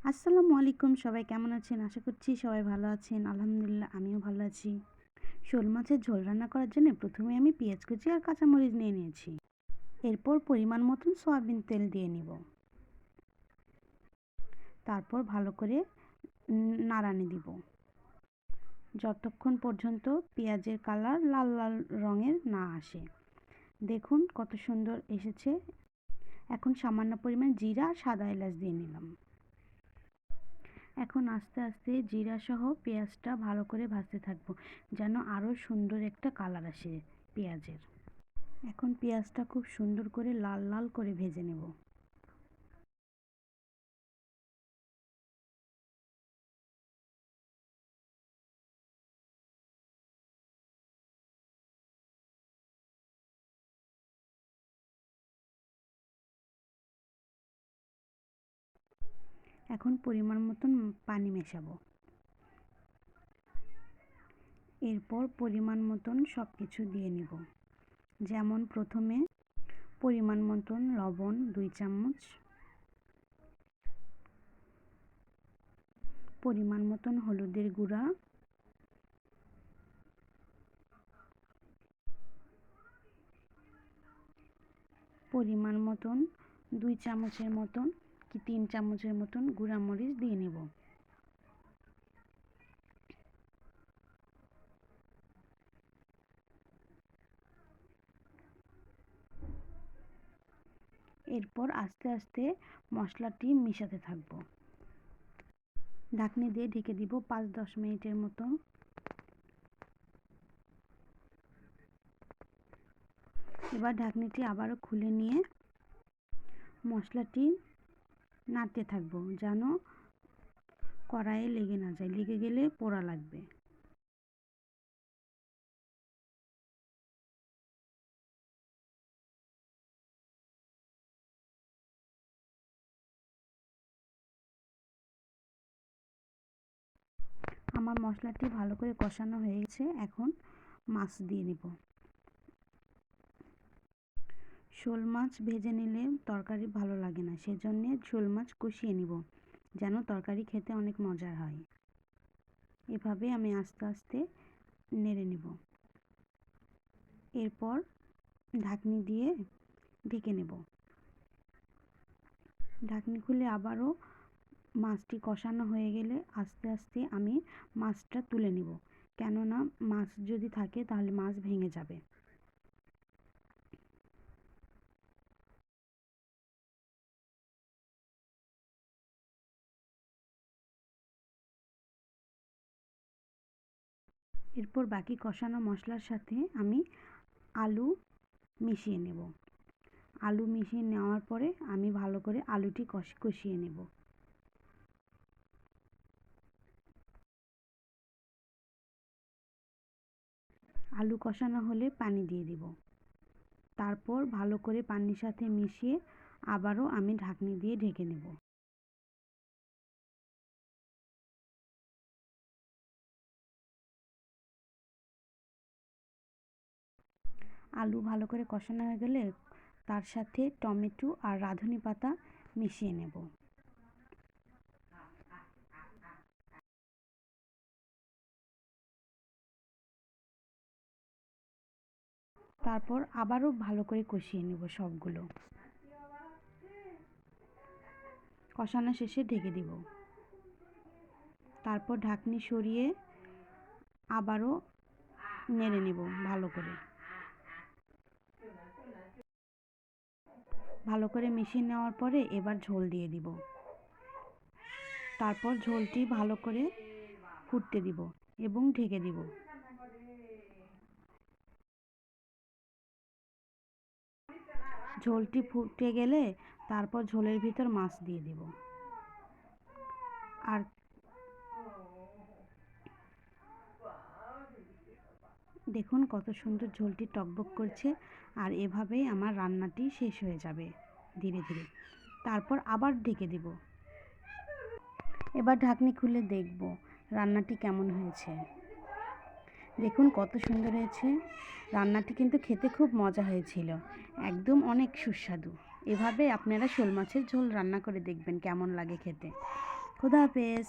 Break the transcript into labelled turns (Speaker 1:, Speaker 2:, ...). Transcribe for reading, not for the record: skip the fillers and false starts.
Speaker 1: আসসালামু আলাইকুম, সবাই কেমন আছেন? আশা করছি সবাই ভালো আছেন। আলহামদুলিল্লাহ আমিও ভালো আছি। শোল মাছের ঝোল রান্না করার জন্য প্রথমে আমি পেঁয়াজ কুচি আর কাঁচামরিচ নিয়ে নিয়েছি। এরপর পরিমাণ মতন সয়াবিন তেল দিয়ে নিব। তারপর ভালো করে নাড়ানি দিব যতক্ষণ পর্যন্ত পেঁয়াজের কালার লাল লাল রঙের না আসে। দেখুন কত সুন্দর এসেছে। এখন সামান্য পরিমাণ জিরা আর সাদা এলাচ দিয়ে নিলাম। এখন আস্তে আস্তে জিরা সহ পেঁয়াজটা ভালো করে ভাজতে থাকবো, যেন আরও সুন্দর একটা কালার আসে পেঁয়াজের। এখন পেঁয়াজটা খুব সুন্দর করে লাল লাল করে ভেজে নেব। এখন পরিমাণ মতন পানি মেশাবো। এরপর পরিমাণ মতন সব কিছু দিয়ে নিব। যেমন প্রথমে পরিমাণ মতন লবণ 2 চামচ, পরিমাণ মতন হলুদের গুঁড়া, পরিমাণ মতন 2 চামচের মতন কি 3 চামচের মতন গুঁড়া মরিচ দিয়ে নেব। এরপর আস্তে আস্তে মশলাটি মিশাতে থাকবো। ঢাকনি দিয়ে ঢেকে দিব 5-10 মিনিটের মতো। এবার ঢাকনিটি আবারও খুলে নিয়ে মশলাটি নাড়তে থাকবো, যেন কড়াইয়ে লেগে না যায়, লেগে গেলে পোড়া লাগবে। আমার মশলাটি ভালো করে কষানো হয়ে গেছে। এখন মাছ দিয়ে নেব। শোল মাছ ভেজে নিলে তরকারি ভালো লাগে না, সেজন্য শোল মাছ কষিয়ে নিব, যেন তরকারি খেতে অনেক মজার হয়। এভাবে আমি আস্তে আস্তে নেড়ে নেব। এরপর ঢাকনি দিয়ে ঢেকে নেব। ঢাকনি খুলে আবারও মাছটি কষানো হয়ে গেলে আস্তে আস্তে আমি মাছটা তুলে নেব, কেননা মাছ যদি থাকে তাহলে মাছ ভেঙে যাবে। এরপর বাকি কষানো মশলার সাথে আমি আলু মিশিয়ে নেব। আলু মিশিয়ে নেওয়ার পরে আমি ভালো করে আলুটি কষিয়ে নেব। আলু কষানো হলে পানি দিয়ে দিব। তারপর ভালো করে পানির সাথে মিশিয়ে আবারও আমি ঢাকনি দিয়ে ঢেকে নেব। আলু ভালো করে কষানো হয়ে গেলে তার সাথে টমেটো আর রাঁধুনি পাতা মিশিয়ে নেব। তারপর আবারও ভালো করে কষিয়ে নেব সবগুলো। কষানো শেষে ঢেকে দিব। তারপর ঢাকনি সরিয়ে আবারও নেড়ে নেব ভালো করে। ভালো করে মিশিয়ে নেওয়ার পরে এবার ঝোল দিয়ে দিব। তারপর ঝোলটি ভালো করে ফুটতে দিব এবং ঢেকে দিব। ঝোলটি ফুটে গেলে তারপর ঝোলের ভিতর মাছ দিয়ে দিব। আর দেখুন কত সুন্দর ঝোলটি টকবক করছে। আর এভাবেই আমার রান্নাটি শেষ হয়ে যাবে ধীরে ধীরে। তারপর আবার ঢেকে দেব। এবার ঢাকনি খুলে দেখব রান্নাটি কেমন হয়েছে। দেখুন কত সুন্দর হয়েছে। রান্নাটি কিন্তু খেতে খুব মজা হয়েছিল, একদম অনেক সুস্বাদু। এভাবে আপনারা শোল মাছের ঝোল রান্না করে দেখবেন কেমন লাগে খেতে। খোদা হাফেজ।